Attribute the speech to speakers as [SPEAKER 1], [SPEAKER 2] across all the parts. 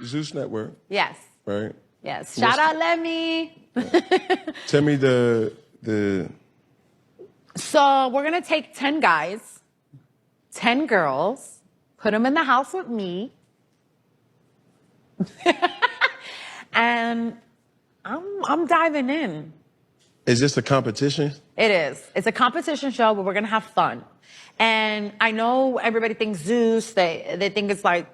[SPEAKER 1] Zeus Network.
[SPEAKER 2] Yes.
[SPEAKER 1] Right.
[SPEAKER 2] Yes. Shout out Lemmy.
[SPEAKER 1] Tell me the.
[SPEAKER 2] So we're gonna take 10 guys, 10 girls, put them in the house with me, and I'm diving in.
[SPEAKER 1] Is this a competition?
[SPEAKER 2] It is. It's a competition show, but we're gonna have fun. And I know everybody thinks Zeus, they think it's like,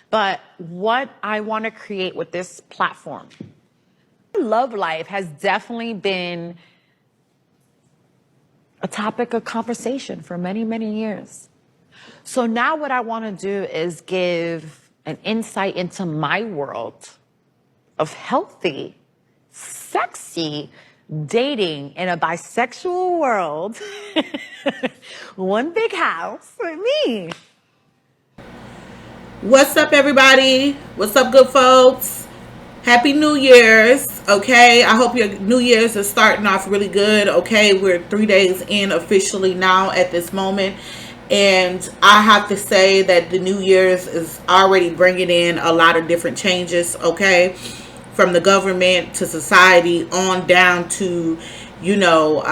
[SPEAKER 2] but what I want to create with this platform, love life has definitely been a topic of conversation for many, many years. So now what I want to do is give an insight into my world of healthy, sexy dating in a bisexual world. One big house with me.
[SPEAKER 3] What's up, everybody? What's up, good folks? Happy New Year's. Okay, I hope your New Year's is starting off really good. Okay, we're 3 days in officially now at this moment, and I have to say that the New Year's is already bringing in a lot of different changes. Okay, from the government to society on down to, you know,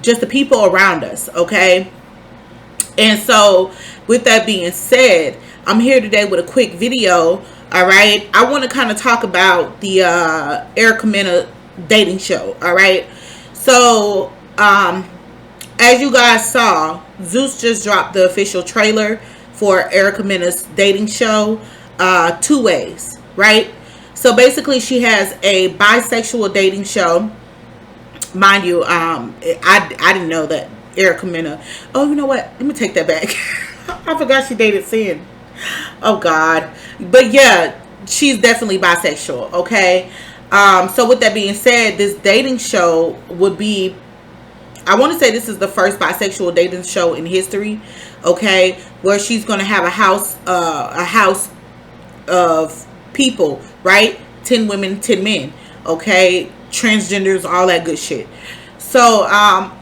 [SPEAKER 3] just the people around us. Okay, and so with that being said, I'm here today with a quick video. All right, I want to kind of talk about the Erica Mena dating show. All right, so as you guys saw, Zeus just dropped the official trailer for Erica Mena's dating show, Two Ways, right? So basically she has a bisexual dating show. Mind you, I didn't know that Erica Mena, oh, you know what, let me take that back. I forgot she dated Sin. Oh God. But yeah, she's definitely bisexual. Okay, so with that being said, this dating show would be, I want to say this is the first bisexual dating show in history. Okay, where she's going to have a house of people, right? 10 women, 10 men. Okay, transgenders, all that good shit. So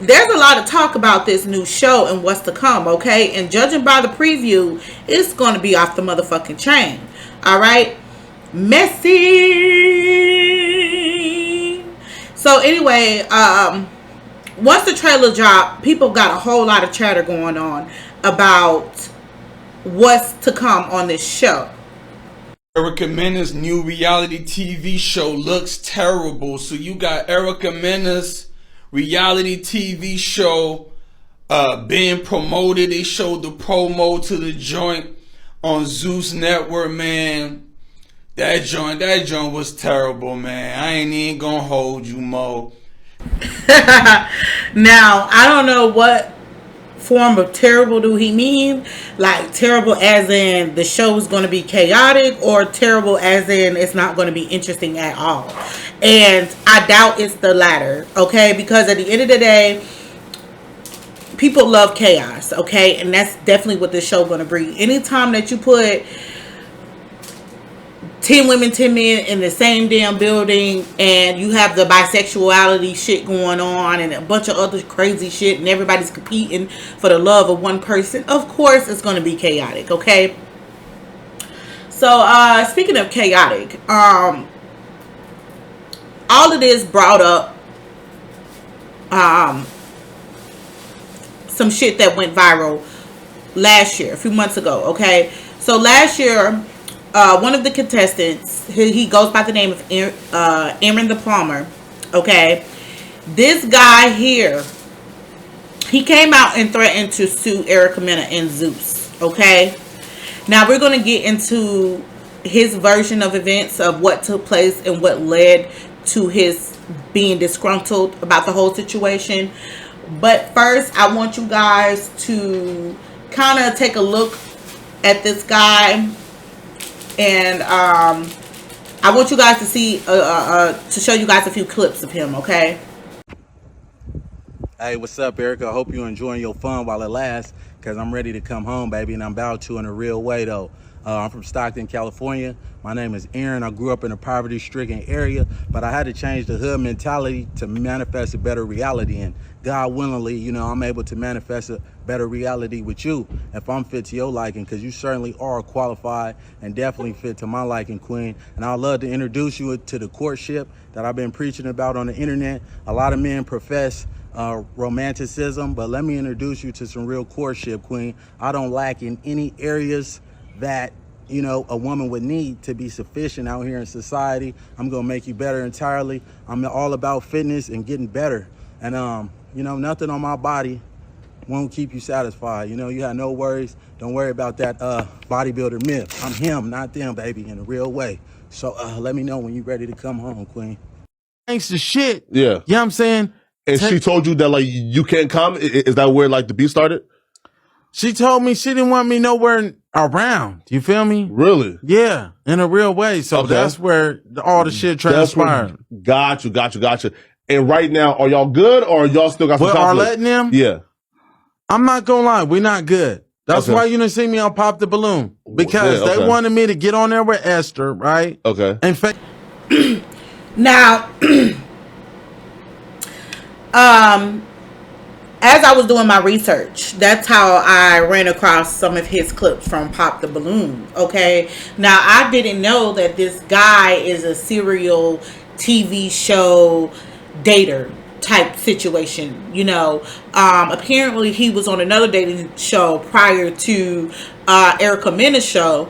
[SPEAKER 3] there's a lot of talk about this new show and what's to come. Okay, and judging by the preview, it's going to be off the motherfucking chain. All right, messy. So anyway, once the trailer dropped, people got a whole lot of chatter going on about what's to come on this show.
[SPEAKER 4] Erica Mena's new reality TV show looks terrible. So you got Erica Mena's reality TV show being promoted. They showed the promo to the joint on Zeus Network, man. That joint was terrible, man. I ain't even gonna hold you, Mo.
[SPEAKER 3] Now, I don't know what form of terrible do he mean. Like terrible as in the show is going to be chaotic, or terrible as in it's not going to be interesting at all. And I doubt it's the latter. Okay, because at the end of the day, people love chaos. Okay, and that's definitely what this show going to bring. Anytime that you put 10 women, 10 men in the same damn building, and you have the bisexuality shit going on and a bunch of other crazy shit, and everybody's competing for the love of one person, of course it's going to be chaotic. Okay, so speaking of chaotic, all of this brought up some shit that went viral last year, a few months ago. Okay, so last year, one of the contestants, he goes by the name of Aaron the Plummer. Okay, this guy here, he came out and threatened to sue Erica Mena and Zeus. Okay, now we're going to get into his version of events of what took place and what led to his being disgruntled about the whole situation. But first, I want you guys to kind of take a look at this guy. And I want you guys to see, to show you guys a few clips of him, okay?
[SPEAKER 5] Hey, what's up, Erica? I hope you're enjoying your fun while it lasts, because I'm ready to come home, baby, and I'm about to in a real way, though. I'm from Stockton, California. My name is Aaron. I grew up in a poverty-stricken area, but I had to change the hood mentality to manifest a better reality. And God willingly, you know, I'm able to manifest a better reality with you if I'm fit to your liking, because you certainly are qualified and definitely fit to my liking, Queen. And I'd love to introduce you to the courtship that I've been preaching about on the internet. A lot of men profess romanticism, but let me introduce you to some real courtship, Queen. I don't lack in any areas that, you know, a woman would need to be sufficient out here in society. I'm gonna make you better entirely. I'm all about fitness and getting better. And you know, nothing on my body won't keep you satisfied. You know, you have no worries. Don't worry about that bodybuilder myth. I'm him, not them, baby, in a real way. So let me know when you're ready to come home, Queen.
[SPEAKER 6] Thanks to shit.
[SPEAKER 1] Yeah.
[SPEAKER 6] You know what I'm saying?
[SPEAKER 1] And she told you that, like, you can't come? Is that where, like, the beef started?
[SPEAKER 6] She told me she didn't want me nowhere around. You feel me?
[SPEAKER 1] Really?
[SPEAKER 6] Yeah, in a real way. So that's where all the shit transpired.
[SPEAKER 1] Got you. And right now, are y'all good or y'all still got some
[SPEAKER 6] With
[SPEAKER 1] conflict?
[SPEAKER 6] Arlette and them?
[SPEAKER 1] Yeah.
[SPEAKER 6] I'm not gonna lie, we're not good. That's
[SPEAKER 1] Okay.
[SPEAKER 6] why you didn't see me on Pop the Balloon. Because
[SPEAKER 1] Yeah, okay.
[SPEAKER 6] they wanted me to get on there with Esther, right?
[SPEAKER 1] Okay.
[SPEAKER 6] In fact,
[SPEAKER 3] Now, as I was doing my research, that's how I ran across some of his clips from Pop the Balloon. Okay. Now, I didn't know that this guy is a serial TV show dater type situation. You know, apparently he was on another dating show prior to Erica Mena's show.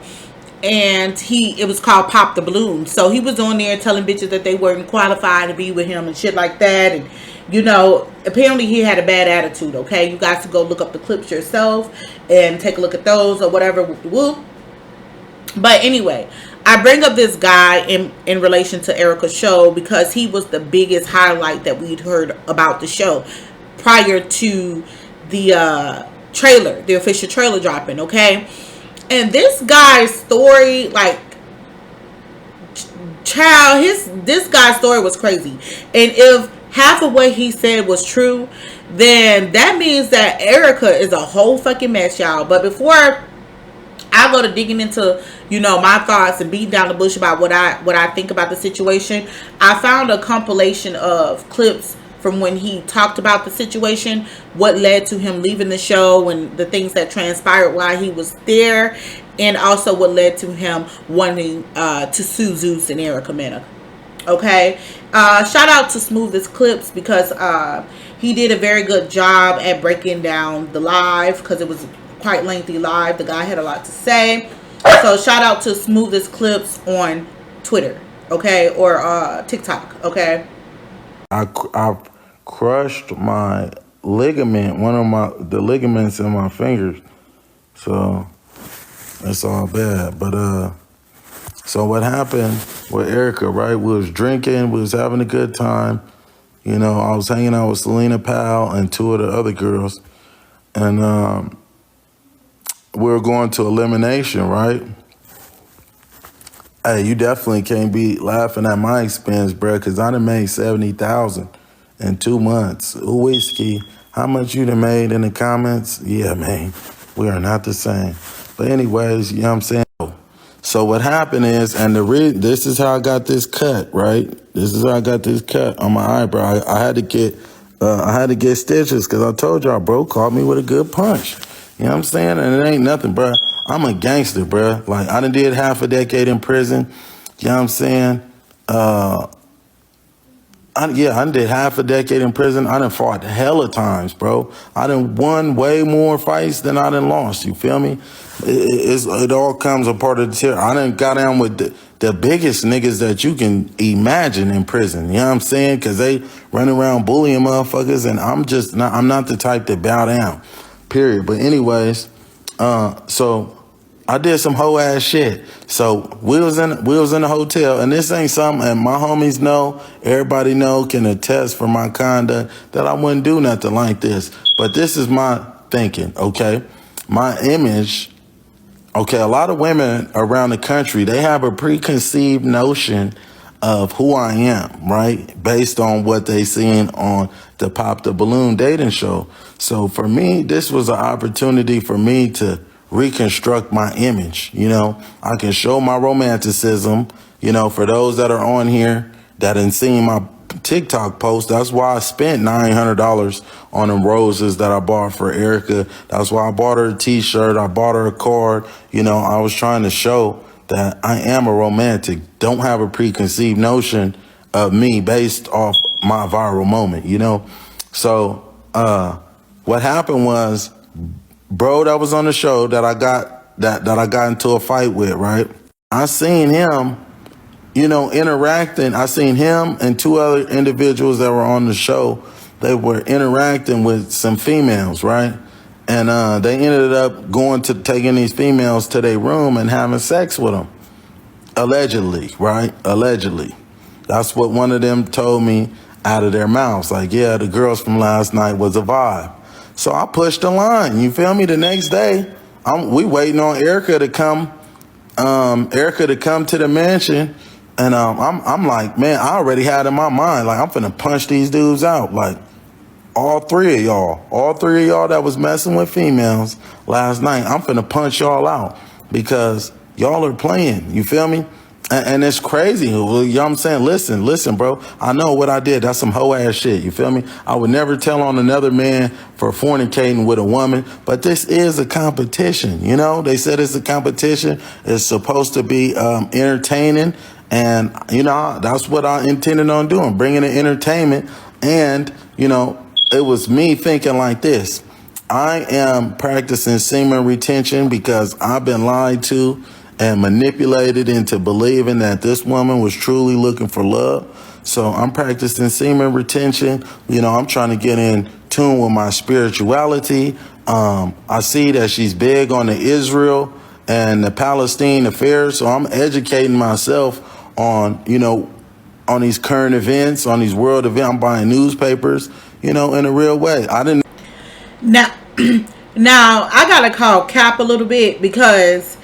[SPEAKER 3] And it was called Pop the Balloon. So he was on there telling bitches that they weren't qualified to be with him and shit like that. And, you know, apparently he had a bad attitude, okay? You guys can go look up the clips yourself and take a look at those or whatever. Whoop. But anyway, I bring up this guy in relation to Erica's show because he was the biggest highlight that we'd heard about the show prior to the trailer, the official trailer dropping, okay? And this guy's story, like, child, this guy's story was crazy. And if half of what he said was true, then that means that Erica is a whole fucking mess, y'all. But before I go to digging into, you know, my thoughts and beating down the bush about what I think about the situation, I found a compilation of clips from when he talked about the situation, what led to him leaving the show and the things that transpired while he was there, and also what led to him wanting to sue Zeus and Erica Mena. Okay, shout out to Smoothest Clips because he did a very good job at breaking down the live because it was quite lengthy live. The guy had a lot to say. So shout out to Smoothest Clips on Twitter, okay, or TikTok, okay.
[SPEAKER 5] I crushed my ligament, the ligaments in my fingers. So it's all bad. But so what happened with Erica, right? We was drinking, we was having a good time. You know, I was hanging out with Selena Powell and two of the other girls. And we were going to Elimination, right? Hey, you definitely can't be laughing at my expense, bro, because I done made $70,000 in 2 months. Whiskey, how much you done made in the comments? Yeah, man, we are not the same. But anyways, you know what I'm saying? So what happened is, and this is how I got this cut, right? This is how I got this cut on my eyebrow. I had to get stitches because I told y'all, bro caught me with a good punch. You know what I'm saying? And it ain't nothing, bro. I'm a gangster, bro. Like, I done did half a decade in prison. You know what I'm saying? I done did half a decade in prison. I done fought hella times, bro. I done won way more fights than I done lost. You feel me? It all comes a part of the terror. I done got down with the biggest niggas that you can imagine in prison. You know what I'm saying? Because they run around bullying motherfuckers, and I'm not the type to bow down. Period. But anyways, so I did some hoe ass shit. So we was in the hotel, and this ain't something, and my homies know, everybody know, can attest for my conduct that I wouldn't do nothing like this. But this is my thinking, okay? My image, okay, a lot of women around the country, they have a preconceived notion of who I am, right? Based on what they seen on the Pop the Balloon dating show. So for me, this was an opportunity for me to reconstruct my image. You know, I can show my romanticism, you know, for those that are on here that ain't seen my TikTok post. That's why I spent $900 on them roses that I bought for Erica. That's why I bought her a t-shirt. I bought her a card. You know, I was trying to show that I am a romantic. Don't have a preconceived notion of me based off my viral moment, you know? So, what happened was, bro that was on the show that I got into a fight with, right? I seen him, you know, interacting. I seen him and two other individuals that were on the show. They were interacting with some females, right? And they ended up taking these females to their room and having sex with them. Allegedly, right? Allegedly. That's what one of them told me out of their mouths. Like, yeah, the girls from last night was a vibe. So I pushed the line. You feel me? The next day, we waiting on Erica to come. Erica to come to the mansion, and I'm like, man, I already had in my mind, like, I'm finna punch these dudes out. Like, all three of y'all that was messing with females last night, I'm finna punch y'all out because y'all are playing. You feel me? And it's crazy. You know what I'm saying? Listen, bro. I know what I did. That's some hoe ass shit. You feel me? I would never tell on another man for fornicating with a woman, but this is a competition. You know, they said it's a competition. It's supposed to be entertaining. And, you know, that's what I intended on doing, bringing in entertainment. And, you know, it was me thinking like this. I am practicing semen retention because I've been lied to and manipulated into believing that this woman was truly looking for love. So I'm practicing semen retention. You know, I'm trying to get in tune with my spirituality. I see that she's big on the Israel and the Palestine affairs. So I'm educating myself on, you know, on these current events, on these world events. I'm buying newspapers, you know, in a real way.
[SPEAKER 3] Now, I gotta call Cap a little bit, because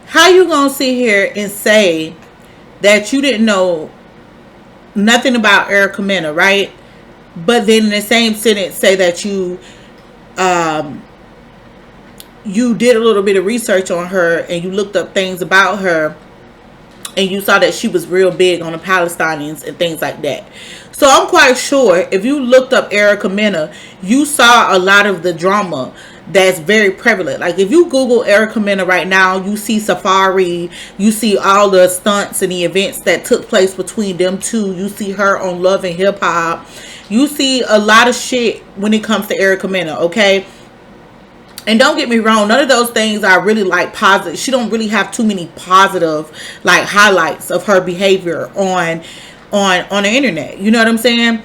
[SPEAKER 3] how you gonna sit here and say that you didn't know nothing about Erica Mena, right? But then in the same sentence say that you did a little bit of research on her and you looked up things about her and you saw that she was real big on the Palestinians and things like that. So I'm quite sure if you looked up Erica Mena, you saw a lot of the drama that's very prevalent. Like, if you Google Erica Mena right now, you see Safari, you see all the stunts and the events that took place between them two. You see her on Love and Hip Hop. You see a lot of shit when it comes to Erica Mena, okay? And don't get me wrong, none of those things are really like positive. She don't really have too many positive like highlights of her behavior on the internet. You know what I'm saying?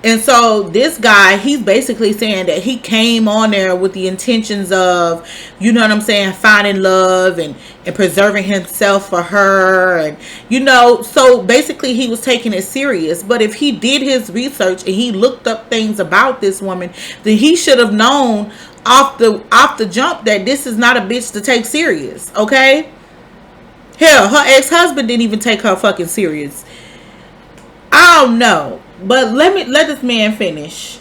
[SPEAKER 3] And so this guy, he's basically saying that he came on there with the intentions of, you know what I'm saying, finding love and preserving himself for her. And, you know, so basically he was taking it serious. But if he did his research and he looked up things about this woman, then he should have known off the jump that this is not a bitch to take serious. Okay? Hell, her ex-husband didn't even take her fucking serious. I don't know. But let this man finish.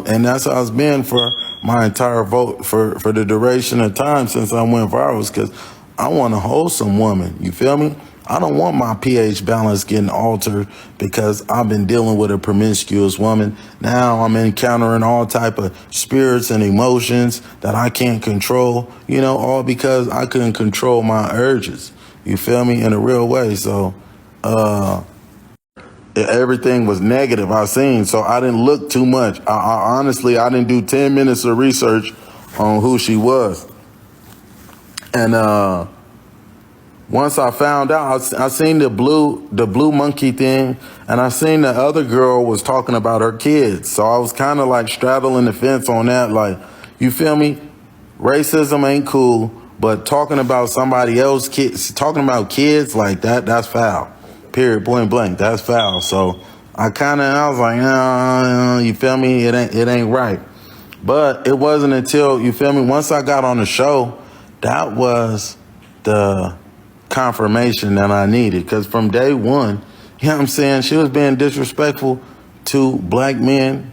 [SPEAKER 5] And that's how it's been for my entire vote for the duration of time since I went viral, because I want a wholesome woman. You feel me? I don't want my pH balance getting altered because I've been dealing with a promiscuous woman. Now I'm encountering all type of spirits and emotions that I can't control, you know, all because I couldn't control my urges. You feel me? In a real way. So, everything was negative I seen, so I didn't look too much. I honestly, I didn't do 10 minutes of research on who she was. And once I found out, I seen the blue monkey thing, and I seen the other girl was talking about her kids. So I was kind of like straddling the fence on that. Like, you feel me? Racism ain't cool, but talking about somebody else's kids, talking about kids like that, that's foul. Period, point blank, that's foul. So I was like, you feel me? It ain't right. But it wasn't until, you feel me, once I got on the show, that was the confirmation that I needed. Because from day one, you know what I'm saying, she was being disrespectful to black men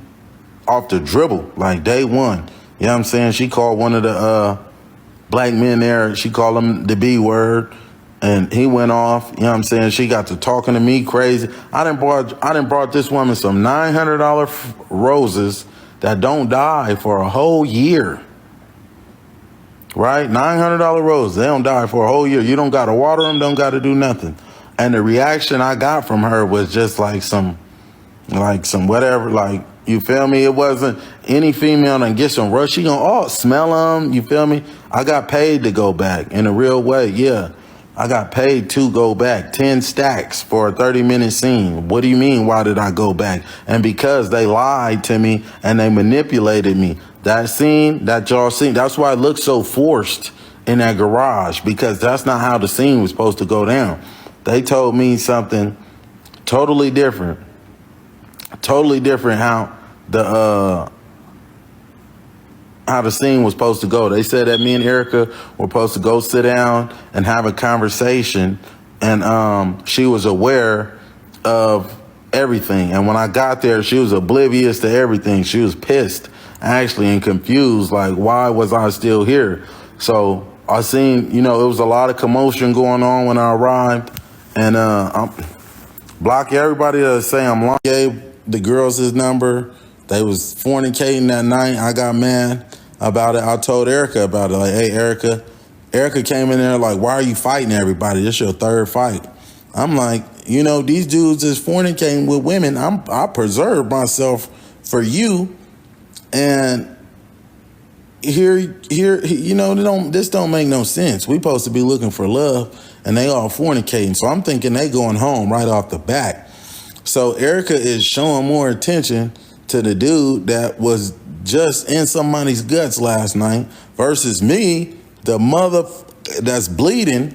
[SPEAKER 5] off the dribble, like day one. You know what I'm saying? She called one of the black men there. She called him the B word. And he went off, you know what I'm saying? She got to talking to me crazy. I done brought this woman some $900 roses that don't die for a whole year. Right? $900 roses, they don't die for a whole year. You don't got to water them, don't got to do nothing. And the reaction I got from her was just like some whatever, like, you feel me? It wasn't any female and get some rush. She gonna, smell them, you feel me? I got paid to go back in a real way, yeah. I got paid to go back, 10 stacks for a 30-minute scene. What do you mean, why did I go back? And because they lied to me and they manipulated me. That scene that y'all seen, that's why it looked so forced in that garage, because that's not how the scene was supposed to go down. They told me something totally different. Totally different how the scene was supposed to go. They said that me and Erica were supposed to go sit down and have a conversation, and she was aware of everything. And when I got there, she was oblivious to everything. She was pissed, actually, and confused, like, why was I still here? So I seen, it was a lot of commotion going on when I arrived, and I'm block everybody that say I'm lying. Gave the girls his number. They was fornicating that night. I got mad about it. I told Erica about it. Like, hey, Erica. Erica came in there like, why are you fighting everybody? This your third fight. I'm like, these dudes is fornicating with women. I preserve myself for you. And here, this don't make no sense. We supposed to be looking for love, and they all fornicating. So I'm thinking they going home right off the bat. So Erica is showing more attention to the dude that was just in somebody's guts last night versus me, the mother that's bleeding,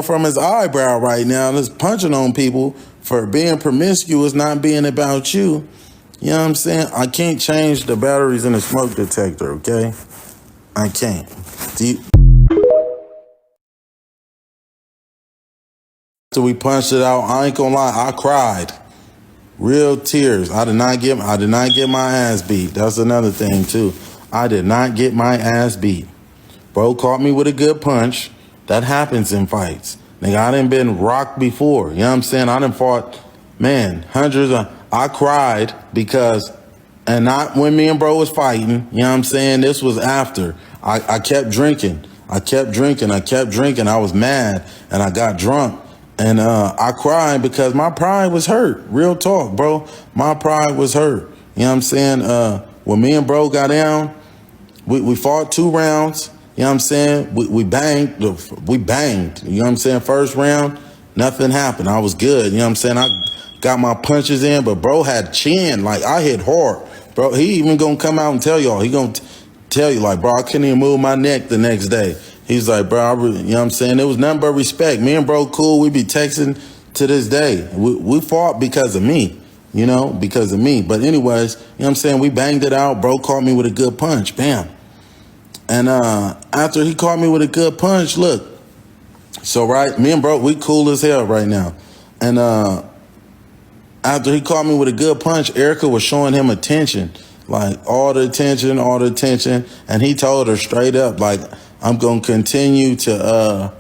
[SPEAKER 5] from his eyebrow right now, that's punching on people for being promiscuous, not being about you. You know what I'm saying? I can't change the batteries in the smoke detector, okay? I can't. So we punched it out. I ain't gonna lie, I cried. Real tears. I did not get my ass beat. That's another thing too. I did not get my ass beat. Bro caught me with a good punch. That happens in fights. Nigga, I done been rocked before. You know what I'm saying? I done fought, hundreds of, I cried because, and not when me and bro was fighting, you know what I'm saying? This was after. I kept drinking. I was mad and I got drunk. And I cried because my pride was hurt. Real talk, bro. My pride was hurt. You know what I'm saying? When me and bro got down, we fought 2 rounds. You know what I'm saying? We banged. You know what I'm saying? First round, nothing happened. I was good. You know what I'm saying? I got my punches in, but bro had chin. Like, I hit hard. Bro, he even gonna come out and tell y'all. He gonna tell you, like, bro, I couldn't even move my neck the next day. He's like, bro, you know what I'm saying? It was nothing but respect. Me and bro cool. We be texting to this day. We fought because of me, because of me. But anyways, you know what I'm saying? We banged it out. Bro caught me with a good punch. Bam. And after he caught me with a good punch, look. So, right, me and bro, we cool as hell right now. And after he caught me with a good punch, Erica was showing him attention. Like, all the attention. And he told her straight up, like, I'm going to continue to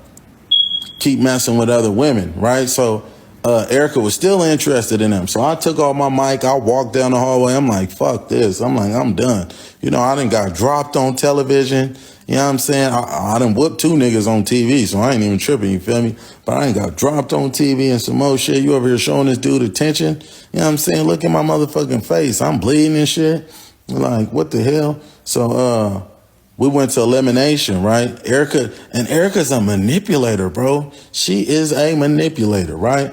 [SPEAKER 5] keep messing with other women, right? So Erica was still interested in him. So I took off my mic. I walked down the hallway. I'm like, fuck this. I'm like, I'm done. I done got dropped on television. You know what I'm saying? I done whooped 2 niggas on TV, so I ain't even tripping, you feel me? But I ain't got dropped on TV and some more shit. You over here showing this dude attention? You know what I'm saying? Look at my motherfucking face. I'm bleeding and shit. Like, what the hell? So, we went to Elimination, right? Erica's a manipulator, bro. She is a manipulator, right?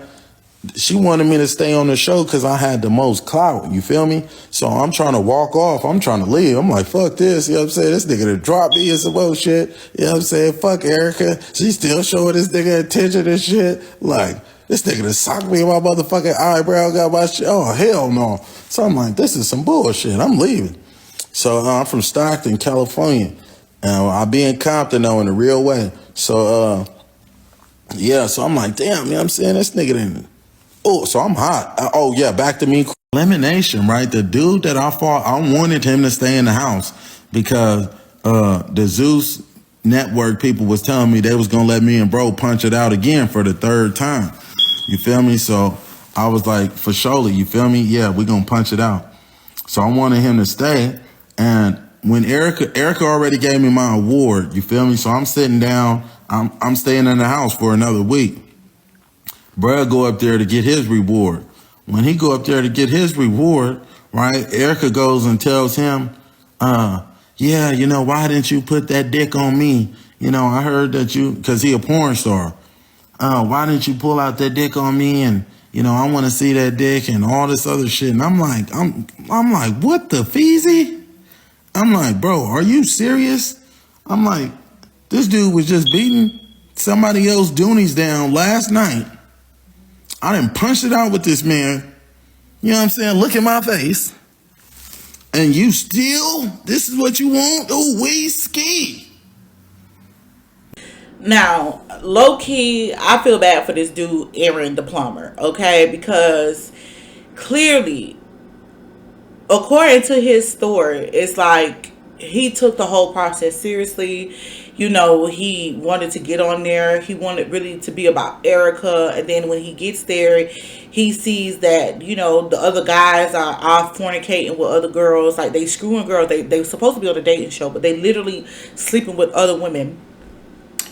[SPEAKER 5] She wanted me to stay on the show because I had the most clout, you feel me? So I'm trying to walk off. I'm trying to leave. I'm like, fuck this, you know what I'm saying? This nigga done dropped me and some more shit. You know what I'm saying? Fuck Erica. She still showing this nigga attention and shit. Like, this nigga done socked me in my motherfucking eyebrow, got my shit. Oh, hell no. So I'm like, this is some bullshit. I'm leaving. So I'm from Stockton, California. And I be in Compton, though, in a real way. So, so I'm like, damn, you know what I'm saying? This nigga didn't. Oh, so I'm hot. Back to me. Elimination, right? The dude that I fought, I wanted him to stay in the house because the Zeus network people was telling me they was gonna let me and bro punch it out again for the third time. You feel me? So I was like, for surely, you feel me? Yeah, we gonna punch it out. So I wanted him to stay. And when Erica already gave me my award, you feel me? So I'm sitting down, I'm staying in the house for another week. Bruh go up there to get his reward. When he go up there to get his reward, right, Erica goes and tells him, yeah, you know, why didn't you put that dick on me? You know, I heard that you, because he a porn star. Why didn't you pull out that dick on me? And, you know, I want to see that dick and all this other shit. And I'm like, what the feezy? I'm like, bro, are you serious? I'm like, this dude was just beating somebody else Doonies down last night. I done punched it out with this man. You know what I'm saying? Look at my face. And you still, this is what you want? Oh, we ski.
[SPEAKER 3] Now, low key, I feel bad for this dude, Aaron the plumber, okay? Because clearly, according to his story, it's like he took the whole process seriously. You know, he wanted to get on there. He wanted really to be about Erica. And then when he gets there, he sees that, you know, the other guys are off fornicating with other girls. Like, they screwing girls. They supposed to be on a dating show, but they literally sleeping with other women.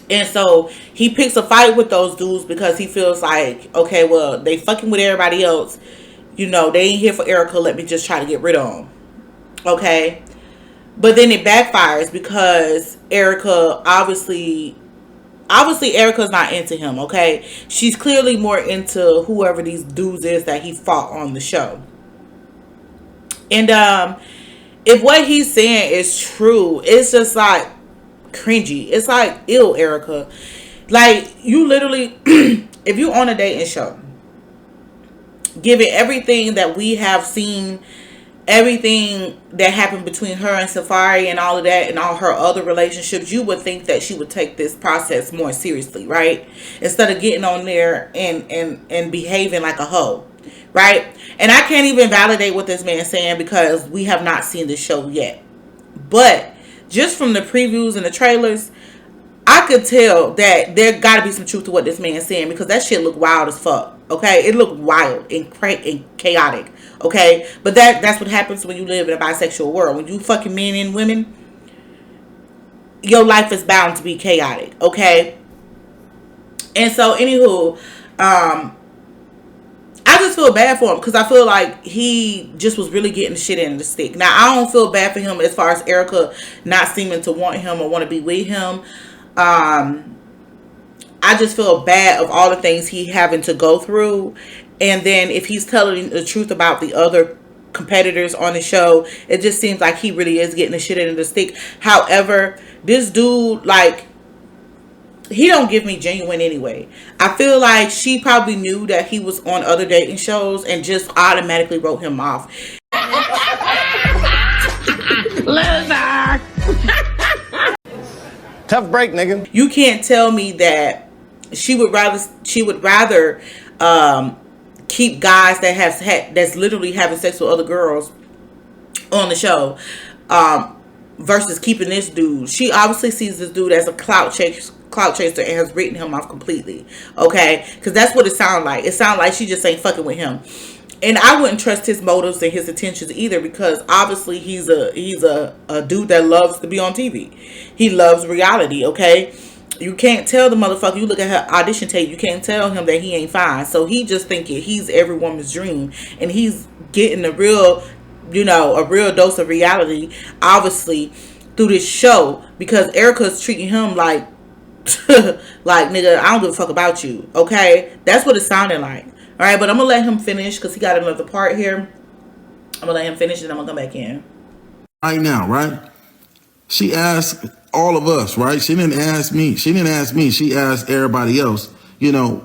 [SPEAKER 3] And so he picks a fight with those dudes because he feels like, okay, well, they fucking with everybody else. You know, they ain't here for Erica. Let me just try to get rid of them. Okay. But then it backfires because Erica, obviously Erica's not into him, okay? She's clearly more into whoever these dudes is that he fought on the show. And if what he's saying is true, it's just like cringy. It's like, ew, Erica. Like, you literally, if you on a dating show, given everything that we have seen, everything that happened between her and Safari and all of that and all her other relationships, you would think that she would take this process more seriously, right? Instead of getting on there and behaving like a hoe, right? And I can't even validate what this man's saying because we have not seen the show yet. But just from the previews and the trailers, I could tell that there got to be some truth to what this man's saying because that shit looked wild as fuck. Okay, it looked wild and chaotic. Okay, but that's what happens when you live in a bisexual world. When you fucking men and women, your life is bound to be chaotic. Okay, and so anywho, I just feel bad for him because I feel like he just was really getting the shit in the stick. Now I don't feel bad for him as far as Erica not seeming to want him or want to be with him. I just feel bad of all the things he having to go through. And then if he's telling the truth about the other competitors on the show, it just seems like he really is getting the shit in the stick. However, this dude, like, he don't give me genuine anyway. I feel like she probably knew that he was on other dating shows and just automatically wrote him off.
[SPEAKER 1] Loser. Tough break, nigga.
[SPEAKER 3] You can't tell me that she would rather keep guys that's literally having sex with other girls on the show versus keeping this dude. She obviously sees this dude as a clout chaser and has written him off completely. Okay, because that's what it sounds like. It sounds like she just ain't fucking with him. And I wouldn't trust his motives and his intentions either because obviously he's a dude that loves to be on TV. He loves reality, okay? You can't tell the motherfucker, you look at her audition tape, you can't tell him that he ain't fine. So he just thinking he's every woman's dream. And he's getting a real dose of reality, obviously, through this show. Because Erica's treating him like, like, nigga, I don't give a fuck about you, okay? That's what it sounded like. All right, but I'm going to let him finish because he got another part here. I'm going to let him finish and I'm going to come back in.
[SPEAKER 5] Right now, right? She asked all of us, right? She didn't ask me. She asked everybody else, you know,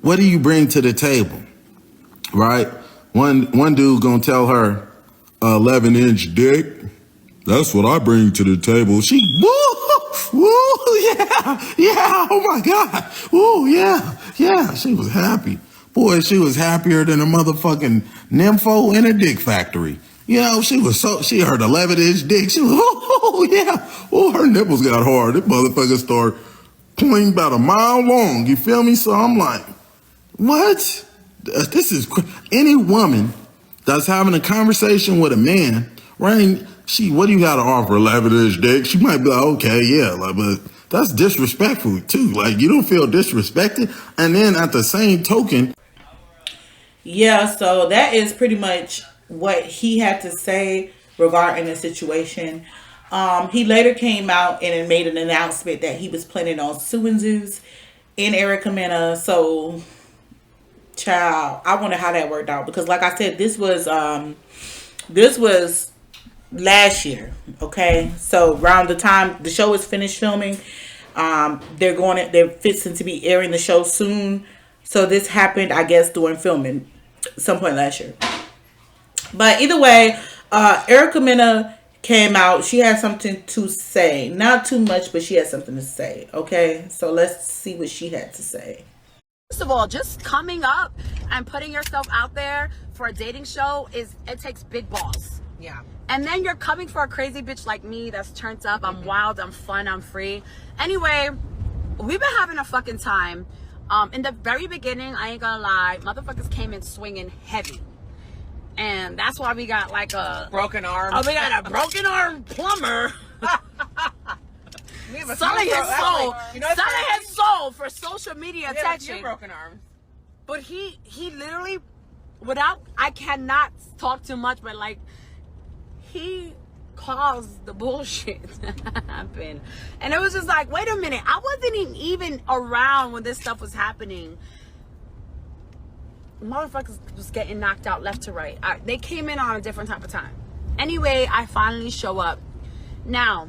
[SPEAKER 5] what do you bring to the table, right? One dude going to tell her 11-inch dick. That's what I bring to the table. She, woo, yeah, oh my God. Woo, yeah, she was happy. Boy, she was happier than a motherfucking nympho in a dick factory.
[SPEAKER 7] You know, she heard 11-inch dick. She was, oh, yeah. Oh, her nipples got hard. This motherfucker started pointing about a mile long. You feel me? So I'm like, what? This is any woman that's having a conversation with a man, right? What do you got to offer? 11-inch dick? She might be like, okay, yeah, like, but that's disrespectful too. Like, you don't feel disrespected, and then at the same token,
[SPEAKER 3] Yeah, so that is pretty much what he had to say regarding the situation. He later came out and made an announcement that he was planning on suing Zeus and Erica Mena. So, child, I wonder how that worked out because, like I said, this was last year. Okay, so around the time the show is finished filming, they're fixing to be airing the show soon. So this happened, I guess, during filming, some point last year. But either way, Erica Mena came out. She had something to say. Not too much, but she had something to say. Okay, so let's see what she had to say.
[SPEAKER 8] First of all, just coming up and putting yourself out there for a dating show it takes big balls.
[SPEAKER 9] Yeah.
[SPEAKER 8] And then you're coming for a crazy bitch like me that's turned up. I'm wild, I'm fun, I'm free. Anyway, we've been having a fucking time. In the very beginning, I ain't gonna lie, motherfuckers came in swinging heavy. And that's why we got like a
[SPEAKER 9] broken arm.
[SPEAKER 8] Oh, we got a broken arm plumber. Selling his soul. Selling his soul for social media attention.
[SPEAKER 9] Broken arms.
[SPEAKER 8] But he literally, I cannot talk too much, but like, he caused the bullshit to happen. And it was just like, wait a minute, I wasn't even around when this stuff was happening. Motherfuckers was getting knocked out left to right. They came in on a different type of time. Anyway, I finally show up. Now,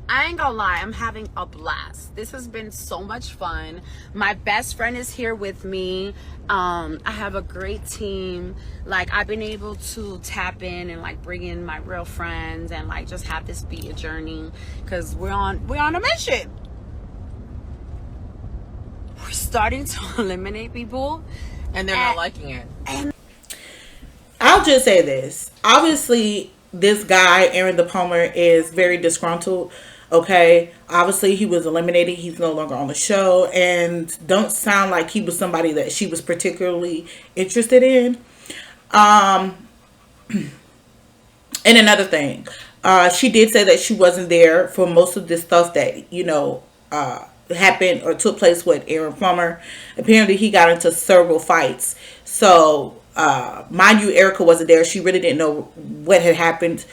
[SPEAKER 8] I ain't gonna lie, I'm having a blast. This has been so much fun. My best friend is here with me. I have a great team. Like, I've been able to tap in and like bring in my real friends and like just have this be a journey because we're on a mission. We're starting to eliminate people
[SPEAKER 9] and they're not liking it.
[SPEAKER 3] And I'll just say this. Obviously, this guy, Aaron the Plummer, is very disgruntled. Okay, obviously he was eliminated. He's no longer on the show, and don't sound like he was somebody that she was particularly interested in. And another thing, she did say that she wasn't there for most of this stuff that happened or took place with Aaron Plummer. Apparently, he got into several fights. So, mind you, Erica wasn't there. She really didn't know what had happened.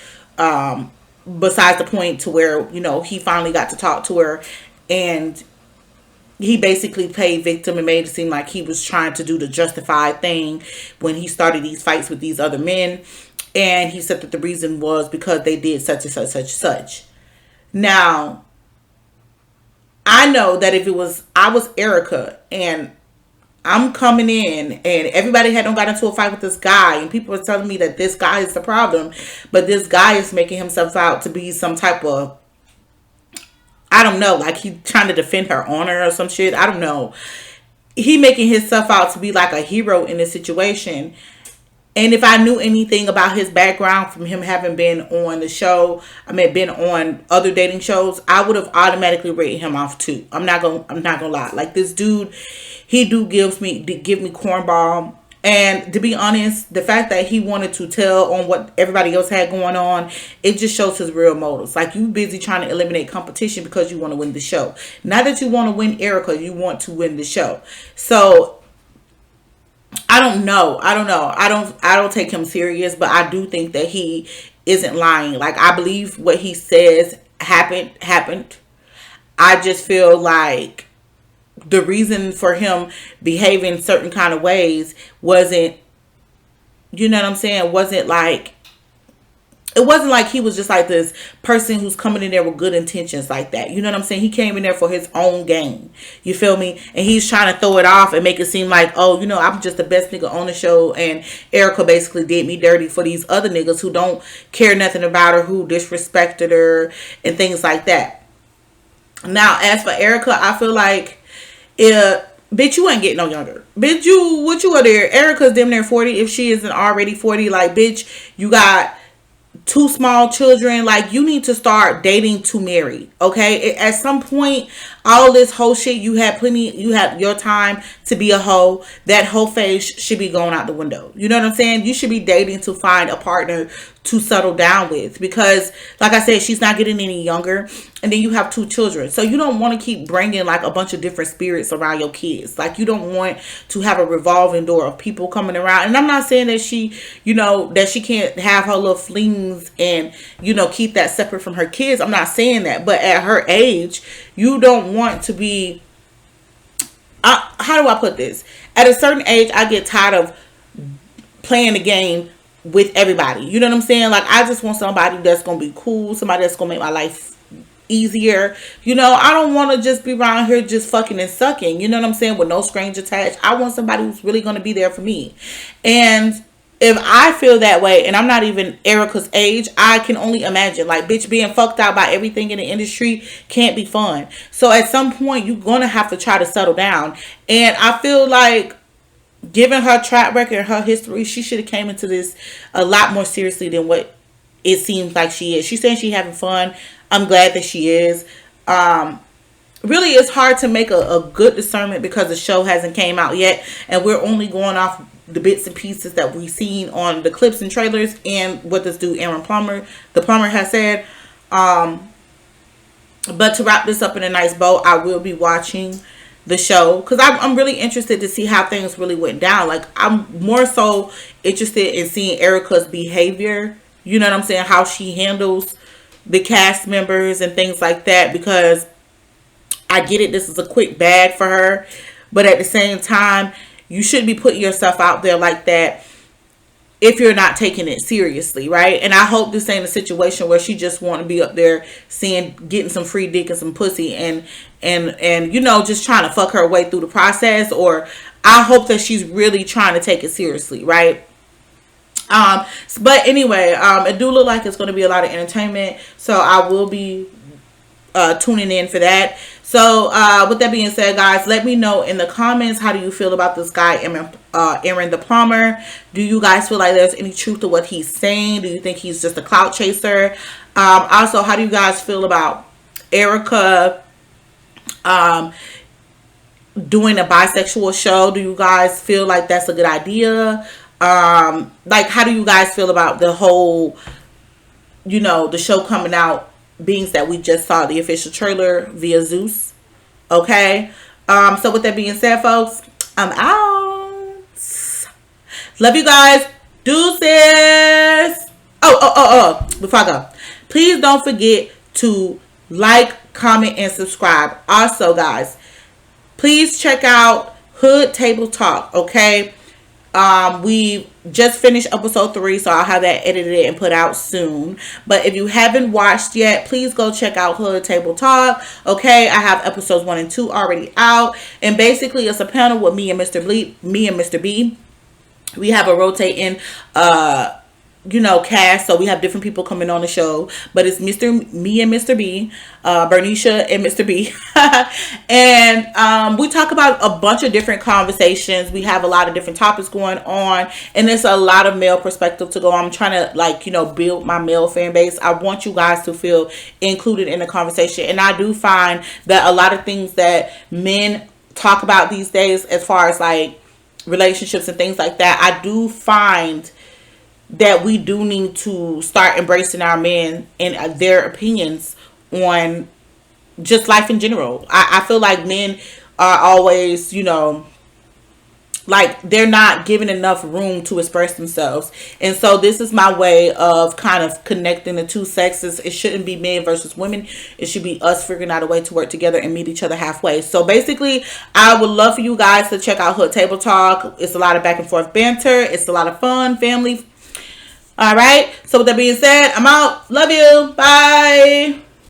[SPEAKER 3] Besides the point to where, he finally got to talk to her and he basically played victim and made it seem like he was trying to do the justified thing when he started these fights with these other men. And he said that the reason was because they did such and such, such and such. Now, I know that if I was Erica and I'm coming in and everybody had got into a fight with this guy and people are telling me that this guy is the problem, but this guy is making himself out to be some type of, I don't know, like he trying to defend her honor or some shit. I don't know. He making himself out to be like a hero in this situation. And if I knew anything about his background from him having been on the show, been on other dating shows, I would have automatically rated him off too. I'm not gonna lie. Like, this dude, he give me cornball. And to be honest, the fact that he wanted to tell on what everybody else had going on, it just shows his real motives. Like, you busy trying to eliminate competition because you want to win the show. Not that you want to win Erica, you want to win the show. So I don't know. I don't take him serious, but I do think that he isn't lying. Like, I believe what he says happened. I just feel like the reason for him behaving certain kind of ways wasn't, you know what I'm saying? It wasn't like he was just like this person who's coming in there with good intentions like that. You know what I'm saying? He came in there for his own gain. You feel me? And he's trying to throw it off and make it seem like, oh, I'm just the best nigga on the show. And Erica basically did me dirty for these other niggas who don't care nothing about her, who disrespected her and things like that. Now, as for Erica, I feel like Bitch, you ain't getting no younger. Bitch, what you are there? Erica's damn near 40 if she isn't already 40. Like, bitch, you got 2 small children. Like, you need to start dating to marry. Okay? At some point, all this whole shit, you had your time to be a hoe. That whole phase should be going out the window. You know what I'm saying? You should be dating to find a partner to settle down with, because like I said, she's not getting any younger, and then you have 2 children, so you don't want to keep bringing like a bunch of different spirits around your kids. Like, you don't want to have a revolving door of people coming around. And I'm not saying that she, that she can't have her little flings and keep that separate from her kids. I'm not saying that, but at her age, you don't want to be, how do I put this? At a certain age, I get tired of playing the game with everybody. You know what I'm saying? Like, I just want somebody that's going to be cool. Somebody that's going to make my life easier. I don't want to just be around here just fucking and sucking. You know what I'm saying? With no strings attached. I want somebody who's really going to be there for me. And if I feel that way, and I'm not even Erica's age, I can only imagine. Like, bitch, being fucked out by everything in the industry can't be fun. So at some point, you're going to have to try to settle down. And I feel like, given her track record and her history, she should have came into this a lot more seriously than what it seems like she is. She's saying she's having fun. I'm glad that she is. Really, it's hard to make a good discernment because the show hasn't came out yet, and we're only going off the bits and pieces that we've seen on the clips and trailers and what this dude Aaron Plummer, the plumber, has said. But to wrap this up in a nice bow, I will be watching the show because I'm really interested to see how things really went down. Like, I'm more so interested in seeing Erica's behavior. You know what I'm saying? How she handles the cast members and things like that, because I get it. This is a quick bag for her, but at the same time, you shouldn't be putting yourself out there like that if you're not taking it seriously, right? And I hope this ain't a situation where she just want to be up there getting some free dick and some pussy and just trying to fuck her way through the process. Or I hope that she's really trying to take it seriously, right? But anyway, it do look like it's going to be a lot of entertainment, so I will be tuning in for that. So with that being said, guys, let me know in the comments, how do you feel about this guy, Aaron the plumber? Do you guys feel like there's any truth to what he's saying? Do you think he's just a clout chaser? Also, how do you guys feel about Erica doing a bisexual show? Do you guys feel like that's a good idea? Like, how do you guys feel about the whole, the show coming out, being that we just saw the official trailer via Zeus? Okay. So with that being said, folks, I'm out. Love you guys. Deuces. Before I go, please don't forget to like, comment, and subscribe. Also, guys, please check out Hood Table Talk. Okay. We just finished episode 3, so I'll have that edited and put out soon. But if you haven't watched yet, please go check out Hood Table Talk. Okay, I have episodes 1 and 2 already out, and basically it's a panel with me and Mr. B. We have a rotating cast, so we have different people coming on the show, but it's me and Mr. B, Bernicia and Mr. B, and we talk about a bunch of different conversations. We have a lot of different topics going on, and there's a lot of male perspective to go. I'm trying to build my male fan base. I want you guys to feel included in the conversation, and I do find that a lot of things that men talk about these days, as far as like relationships and things like that, I do find that we do need to start embracing our men and their opinions on just life in general. I feel like men are always, like they're not given enough room to express themselves. And so this is my way of kind of connecting the two sexes. It shouldn't be men versus women. It should be us figuring out a way to work together and meet each other halfway. So basically, I would love for you guys to check out Hood Table Talk. It's a lot of back and forth banter. It's a lot of fun, family. All right. So with that being said, I'm out. Love you. Bye.